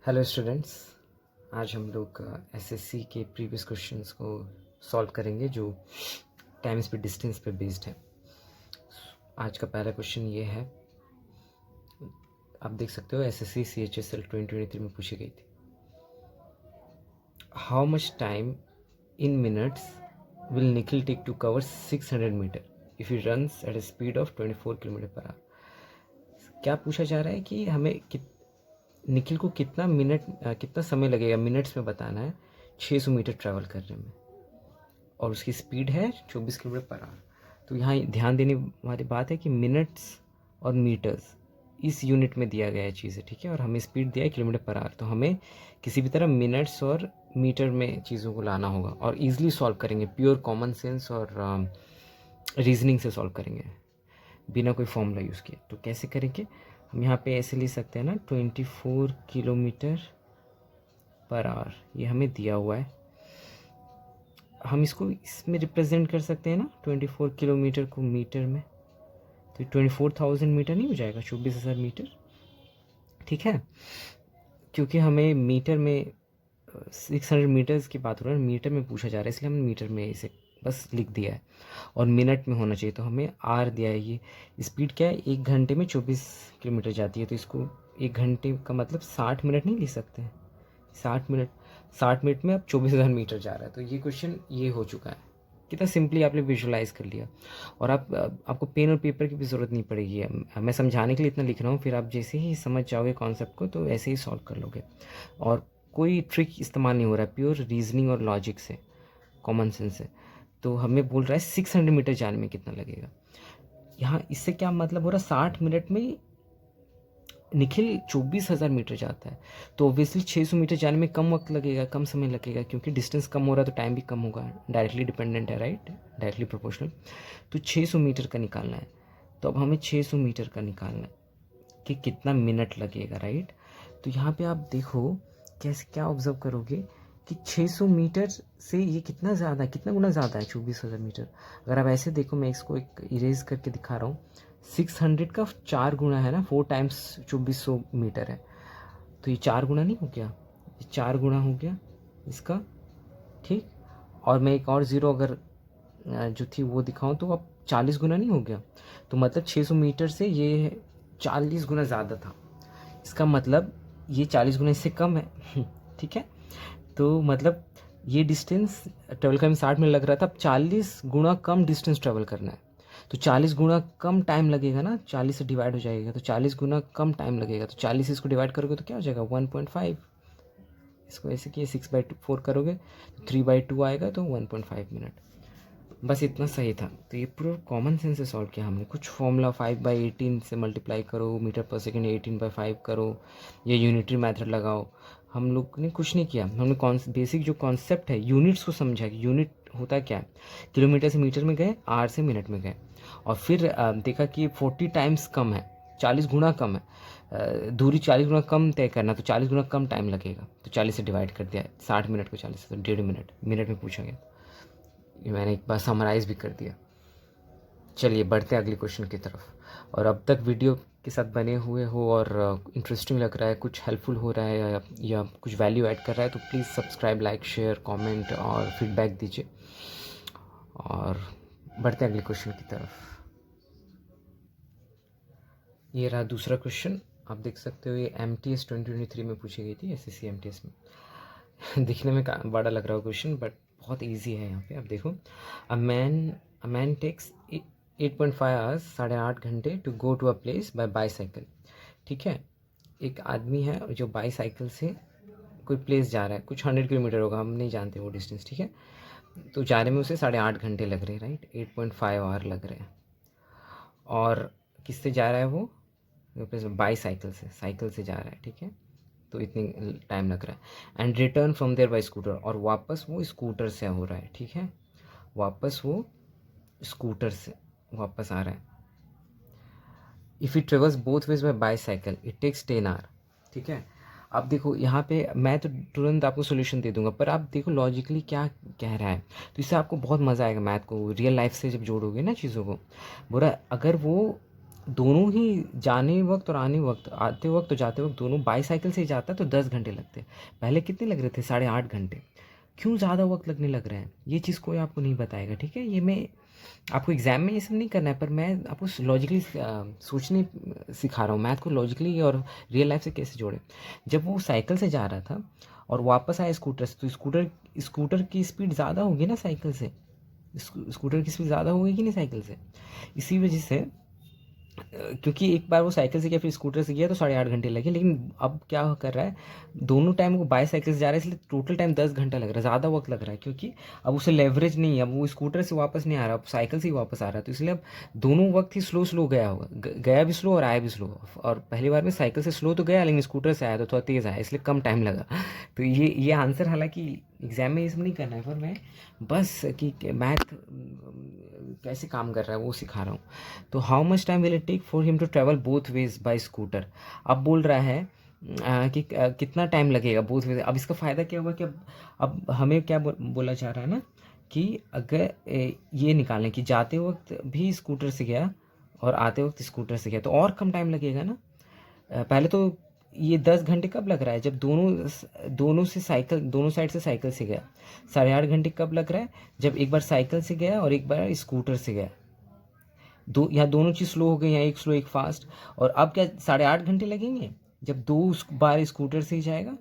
Hello students, आज हम लोग एसएससी के प्रीवियस क्वेश्चंस को सॉल्व करेंगे जो टाइम स्पीड डिस्टेंस पे बेस्ड है। आज का पहला क्वेश्चन ये है, आप देख सकते हो एसएससी CHSL 2023 में पूछी गई थी। How much time in minutes will Nikhil take to cover 600 metre if he runs at a speed of 24 kilometre per hour. क्या पूछा जा रहा है कि हमें निखिल को कितना समय लगेगा मिनट्स में बताना है 600 मीटर ट्रैवल करने में, और उसकी स्पीड है 24 किलोमीटर पर आवर। तो यहाँ ध्यान देने वाली बात है कि मिनट्स और मीटर्स इस यूनिट में दिया गया है चीज़ें, ठीक है, और हमें स्पीड दिया है किलोमीटर पर आवर। तो हमें किसी भी तरह मिनट्स और मीटर में चीज़ों को लाना होगा और ईजिली सॉल्व करेंगे, प्योर कॉमन सेंस और रीजनिंग से सॉल्व करेंगे बिना कोई फॉर्मूला यूज़ किए। तो कैसे करेंगे, हम यहाँ पे ऐसे ले सकते हैं ना, 24 किलोमीटर पर आवर ये हमें दिया हुआ है। हम इसको इसमें रिप्रेजेंट कर सकते हैं ना, 24 किलोमीटर को मीटर में, तो 24,000 मीटर नहीं हो जाएगा, 24,000 मीटर, ठीक है। क्योंकि हमें मीटर में 600 मीटर्स की बात हो रहा है, मीटर में पूछा जा रहा है, इसलिए हमने मीटर में इसे बस लिख दिया है और मिनट में होना चाहिए, तो हमें आर दिया है। ये स्पीड क्या है, 1 घंटे में 24 किलोमीटर जाती है, तो इसको 1 घंटे का मतलब 60 मिनट नहीं लिख सकते हैं। 60 मिनट में अब 24,000 मीटर जा रहा है। तो ये क्वेश्चन ये हो चुका है। कितना सिंपली आपने विजुलाइज कर लिया, और आपको पेन और पेपर की भी ज़रूरत नहीं पड़ेगी। मैं समझाने के लिए इतना लिख रहा हूँ, फिर आप जैसे ही समझ जाओगे कॉन्सेप्ट को तो ऐसे ही सॉल्व कर लोगे, और कोई ट्रिक इस्तेमाल नहीं हो रहा है, प्योर रीजनिंग और लॉजिक से, कॉमन सेंस से। तो हमें बोल रहा है 600 मीटर जाने में कितना लगेगा। यहाँ इससे क्या मतलब हो रहा है, 60 मिनट में निखिल 24,000 मीटर जाता है, तो ऑब्वियसली 600 मीटर जाने में कम वक्त लगेगा, कम समय लगेगा, क्योंकि डिस्टेंस कम हो रहा है तो टाइम भी कम होगा, डायरेक्टली डिपेंडेंट है, राइट, डायरेक्टली प्रोपोर्शनल। तो 600 मीटर का निकालना है, तो अब हमें 600 मीटर का निकालना है कि कितना मिनट लगेगा, राइट। तो यहाँ पे आप देखो कैसे, क्या ऑब्जर्व करोगे कि 600 मीटर से ये कितना ज़्यादा है, कितना गुना ज़्यादा है 24,000 मीटर। अगर आप ऐसे देखो, मैं इसको एक इरेज करके दिखा रहा हूँ, 600 का 4 गुना है ना, 4 टाइम्स 2400 मीटर है, तो ये 4 गुना नहीं हो गया, ये 4 गुना हो गया इसका, ठीक। और मैं एक और ज़ीरो अगर जो थी वो दिखाऊं तो अब 40 गुना नहीं हो गया, तो मतलब 600 मीटर से ये 40 गुना ज़्यादा था। इसका मतलब ये 40 गुना इससे कम है ठीक है। तो मतलब ये डिस्टेंस ट्रेवल करने में 60 मिनट लग रहा था, अब 40 गुना कम डिस्टेंस ट्रेवल करना है, तो 40 गुना कम टाइम लगेगा ना, 40 से डिवाइड हो जाएगा, तो 40 गुना कम टाइम लगेगा, तो 40 से इसको डिवाइड करोगे तो क्या हो जाएगा 1.5। इसको ऐसे किए 6/4 करोगे तो 3/2 आएगा, तो 1.5 मिनट। बस इतना सही था। तो ये पूरा कॉमन सेंस से सॉल्व किया हमने। कुछ फॉर्मूला 5/18 से मल्टीप्लाई करो, मीटर पर सेकेंड 18/5 करो, या यूनिटरी मेथड लगाओ, हम लोग ने कुछ नहीं किया। हमने बेसिक जो कॉन्सेप्ट है यूनिट्स को समझा कि यूनिट होता क्या है। किलोमीटर से मीटर में गए, आर से मिनट में गए, और फिर देखा कि 40 टाइम्स कम है, 40 गुना कम है, दूरी 40 गुना कम तय करना, तो 40 गुना कम टाइम लगेगा, तो 40 से डिवाइड कर दिया, 60 मिनट को 40 से, तो 1.5 मिनट, मिनट में पूछा गया। ये मैंने एक बार समराइज़ भी कर दिया। चलिए बढ़ते हैं अगले क्वेश्चन की तरफ। और अब तक वीडियो के साथ बने हुए हो और इंटरेस्टिंग लग रहा है, कुछ हेल्पफुल हो रहा है, या कुछ वैल्यू ऐड कर रहा है, तो please subscribe, like, share, comment और फीडबैक दीजिए। और बढ़ते हैं अगले क्वेश्चन की तरफ। ये रहा दूसरा क्वेश्चन, आप देख सकते हो, ये MTS 2023 में पूछी गई थी, SSC MTS में दिखने में बड़ा लग रहा है क्वेश्चन, बट बहुत इजी है। यहाँ पे आप देखो, अ मैन टेक्स 8.5 आवर्स, 8.5 घंटे to go to a place by bicycle, ठीक है। एक आदमी है जो बाईसाइकिल से कोई प्लेस जा रहा है, कुछ 100 किलोमीटर होगा, हम नहीं जानते वो डिस्टेंस, ठीक है। तो जाने में उसे 8.5 घंटे लग रहे हैं, राइट, 8.5 आवर लग रहे हैं। और किससे जा रहा है वो, बाईसाइकिल से, साइकिल से जा रहा है, ठीक है, तो इतनी टाइम लग रहा है। And return from there by scooter, और वापस वो स्कूटर से हो रहा है, ठीक है, वापस वो स्कूटर से वापस आ रहा है। If it travels both ways by bicycle it takes 10 hour, ठीक है। अब देखो यहाँ पे मैं तो तुरंत आपको सोल्यूशन दे दूंगा, पर आप देखो लॉजिकली क्या कह रहा है, तो इससे आपको बहुत मज़ा आएगा मैथ को रियल लाइफ से जब जोड़ोगे ना चीज़ों को। बोला अगर वो दोनों ही जाने वक्त और आने वक्त, आते वक्त और जाते वक्त दोनों बाईसाइकिल से ही जाता तो 10 घंटे लगते। पहले कितने लग रहे थे? 8.5 घंटे। क्यों ज़्यादा वक्त लगने लग रहा है? ये चीज़ कोई आपको नहीं बताएगा, ठीक है? ये मैं आपको एग्ज़ाम में ये सब नहीं करना है, पर मैं आपको लॉजिकली सोचने सिखा रहा हूँ, मैथ को लॉजिकली और रियल लाइफ से कैसे जोड़े। जब वो साइकिल से जा रहा था और वापस आया स्कूटर से, तो स्कूटर की स्पीड ज़्यादा होगी ना साइकिल से। स्कूटर की स्पीड ज़्यादा होगी कि नहीं साइकिल से? इसी वजह से क्योंकि एक बार वो साइकिल से गया फिर स्कूटर से गया तो 8.5 घंटे लगे, लेकिन अब क्या कर रहा है, दोनों टाइम वो बाईसाइकिल से जा रहा है, इसलिए टोटल टाइम 10 घंटा लग रहा है, ज़्यादा वक्त लग रहा है, क्योंकि अब उसे लेवरेज नहीं है, अब वो स्कूटर से वापस नहीं आ रहा, अब साइकिल से ही वापस आ रहा है, तो इसलिए अब दोनों वक्त ही स्लो गया होगा, गया भी स्लो और आया भी स्लो। और पहली बार में साइकिल से स्लो तो गया, लेकिन स्कूटर से आया तो थोड़ा तेज़ आया, इसलिए कम टाइम लगा। तो ये आंसर, हालांकि एग्ज़ाम में ये सब नहीं करना है, पर मैं बस कि मैथ कैसे काम कर रहा है वो सिखा रहा हूँ। तो how much time will it take for him to travel both ways by scooter? अब बोल रहा है कि कितना टाइम लगेगा बोथ वेज। अब इसका फ़ायदा क्या होगा कि अब हमें क्या बोला जा रहा है ना, कि अगर ये निकालें कि जाते वक्त भी स्कूटर से गया और आते वक्त स्कूटर से गया तो और कम टाइम लगेगा ना। पहले तो ये 10 घंटे कब लग रहा है? जब दोनों से साइकिल, दोनों साइड से साइकिल से गया। 8.5 घंटे कब लग रहा है? जब एक बार साइकिल से गया और एक बार स्कूटर से गया। यहाँ दोनों चीज़ स्लो हो गई, यहाँ एक स्लो एक फास्ट। और अब क्या 8.5 घंटे लगेंगे जब दो बार स्कूटर से ही जाएगा?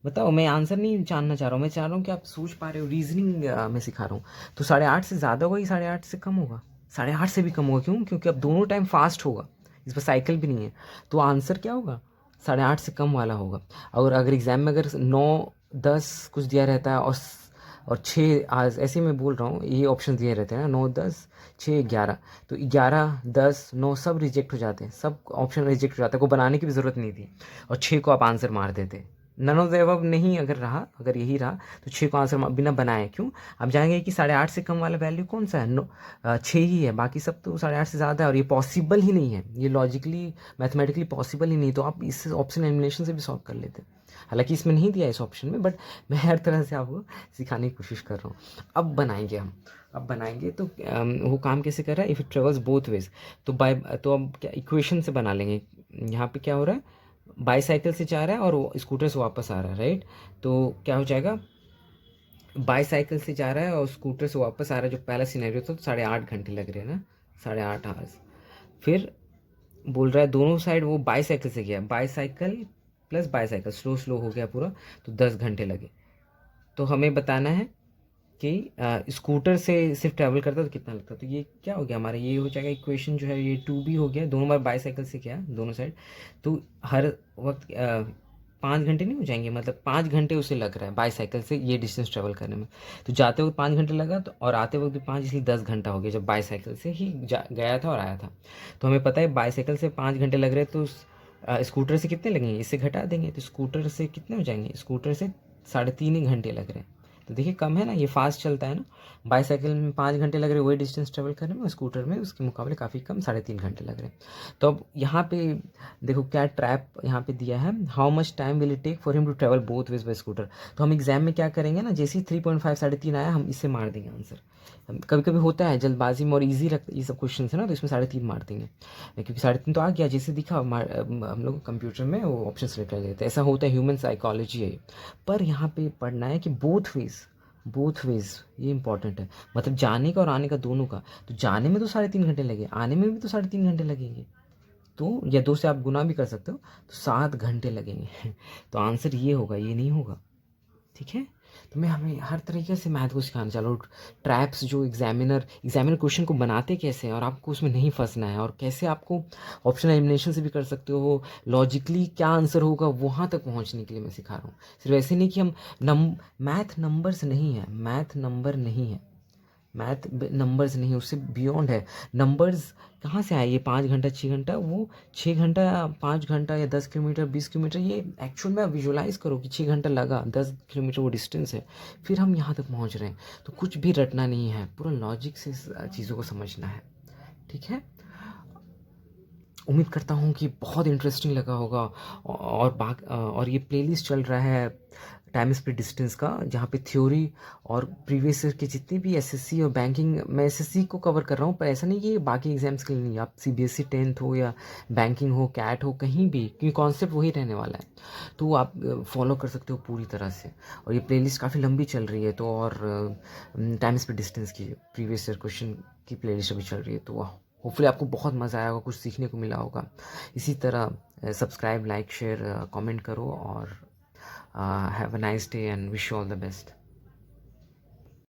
बताओ, मैं आंसर नहीं जानना चाह रहा हूँ, मैं चाह रहा हूँ कि आप सोच पा रहे हो, रीजनिंग मैं सिखा रहा हूँ। तो 8.5 से ज़्यादा होगा, 8.5 से कम होगा? 8.5 से भी कम होगा, क्यों? क्योंकि अब दोनों टाइम फास्ट होगा, इस पर साइकिल भी नहीं है। तो आंसर क्या होगा? 8.5 से कम वाला होगा। और अगर एग्ज़ाम में अगर 9-10 कुछ दिया रहता है और 6, आज ऐसे मैं बोल रहा हूँ, ये ऑप्शन दिए रहते हैं ना, 9-10-6-11, तो 11-10-9 सब रिजेक्ट हो जाते हैं, सब ऑप्शन रिजेक्ट हो जाता है, को बनाने की भी ज़रूरत नहीं थी, और 6 को आप आंसर मार देते। नन ऑफ द अबव नहीं अगर रहा, अगर यही रहा तो 6 को आंसर बिना बनाए। क्यों? आप जानेंगे कि 8.5 से कम वाला वैल्यू कौन सा है? 6 ही है, बाकी सब तो 8.5 से ज़्यादा है, और ये पॉसिबल ही नहीं है, ये लॉजिकली मैथमेटिकली पॉसिबल ही नहीं। तो आप इस ऑप्शन एलिमिनेशन से भी सॉल्व कर लेते। हालांकि इसमें नहीं दिया इस ऑप्शन में, बट मैं हर तरह से आपको सिखाने की कोशिश कर रहा हूँ। अब बनाएंगे हम, अब बनाएंगे तो वो काम कैसे कर रहा है? If it travels both veg, तो अब क्या इक्वेशन से बना लेंगे। यहाँ पे क्या हो रहा है? बाईसाइकिल से जा रहा है और वो स्कूटर से वापस आ रहा है, राइट? तो क्या हो जाएगा? बाईसाइकिल से जा रहा है और स्कूटर से वापस आ रहा है, जो पहला सिनेरियो था, तो 8.5 घंटे लग रहे हैं ना, 8.5 आवर्स। फिर बोल रहा है दोनों साइड वो बाईसाइकिल से गया, बाईसाइकिल प्लस बाईसाइकिल, स्लो हो गया पूरा, तो 10 घंटे लगे। तो हमें बताना है कि स्कूटर से सिर्फ ट्रैवल करता तो कितना लगता। तो ये क्या हो गया हमारा? ये हो जाएगा इक्वेशन जो है, ये 2b हो गया, दोनों बार बाईसाइकिल से गया दोनों साइड, तो हर वक्त 5 घंटे नहीं हो जाएंगे, मतलब 5 घंटे उसे लग रहा है बाईसाइकिल से ये डिस्टेंस ट्रेवल करने में। तो जाते वक्त 5 घंटे लगा, तो और आते वक्त भी 5, इसलिए 10 घंटा हो गया जब बाईसाइकिल से ही गया था और आया था। तो हमें पता है बाईसाइकिल से 5 घंटे लग रहे हैं, तो स्कूटर से कितने लगेंगे? इससे घटा देंगे, तो स्कूटर से कितने हो जाएंगे? स्कूटर से 3.5 ही घंटे लग रहे हैं। तो देखिए कम है ना, ये फास्ट चलता है ना। बाईसाइकिल में 5 घंटे लग रहे हैं वही डिस्टेंस ट्रेवल करने में, स्कूटर में उसके मुकाबले काफ़ी कम, 3.5 घंटे लग रहे हैं। तो अब यहाँ पे देखो क्या ट्रैप यहाँ पे दिया है, how much time will it take for him to travel both ways by scooter. तो हम एग्जाम में क्या करेंगे ना, जैसे ही 3.5 3.5 आया, हम इससे मार देंगे आंसर। कभी कभी होता है जल्दबाजी में और ईजी लगता है ये सब क्वेश्चन है ना, तो इसमें 3.5 मार देंगे, क्योंकि 3.5 तो आ गया, जैसे दिखा हम लोग कंप्यूटर में वो ऑप्शन सेलेक्ट कर लेते हैं। ऐसा होता है, ह्यूमन साइकोलॉजी है। पर यहाँ पे पढ़ना है कि बोथ वेज ये इंपॉर्टेंट है, मतलब जाने का और आने का दोनों का। तो जाने में तो 3.5 घंटे लगे, आने में भी तो 3.5 घंटे लगेंगे, तो या 2 से आप गुना भी कर सकते हो, तो 7 घंटे लगेंगे। तो आंसर ये होगा, ये नहीं होगा, ठीक है? तो मैं हमें हर तरीके से मैथ को सिखाना चाह रहा हूँ। ट्रैप्स जो एग्जामिनर क्वेश्चन को बनाते कैसे हैं और आपको उसमें नहीं फंसना है, और कैसे आपको ऑप्शन एलिमिनेशन से भी कर सकते हो, लॉजिकली क्या आंसर होगा वहाँ तक पहुँचने के लिए मैं सिखा रहा हूँ। सिर्फ ऐसे नहीं कि हम मैथ नंबर्स नहीं है, मैथ नंबर नहीं है, मैथ नंबर्स नहीं, उससे बियॉन्ड है। नंबर्स कहाँ से आए? ये 5 घंटा 6 घंटा, वो 6 घंटा 5 घंटा या 10 किलोमीटर 20 किलोमीटर, ये एक्चुअल में विजुलाइज करो कि 6 घंटा लगा, 10 किलोमीटर वो डिस्टेंस है, फिर हम यहाँ तक पहुँच रहे हैं। तो कुछ भी रटना नहीं है, पूरा लॉजिक से चीज़ों को समझना है, ठीक है? उम्मीद करता हूँ कि बहुत इंटरेस्टिंग लगा होगा। और ये प्लेलिस्ट चल रहा है टाइम स्पीड डिस्टेंस का, जहाँ पे थ्योरी और प्रीवियस ईयर के जितने भी एसएससी और बैंकिंग, मैं एसएससी को कवर कर रहा हूँ, पर ऐसा नहीं कि ये बाकी एग्जाम्स के लिए नहीं, आप सीबीएसई 10th हो या बैंकिंग हो, कैट हो, कहीं भी, क्योंकि कॉन्सेप्ट वही रहने वाला है, तो आप फॉलो कर सकते हो पूरी तरह से। और ये प्लेलिस्ट काफ़ी लंबी चल रही है, तो और टाइम स्पीड डिस्टेंस की प्रीवियस ईयर क्वेश्चन की प्लेलिस्ट अभी चल रही है, तो होपफुली आपको बहुत मज़ा आया होगा, कुछ सीखने को मिला होगा। इसी तरह सब्सक्राइब, लाइक, शेयर, कमेंट करो, और have a nice day and wish you all the best.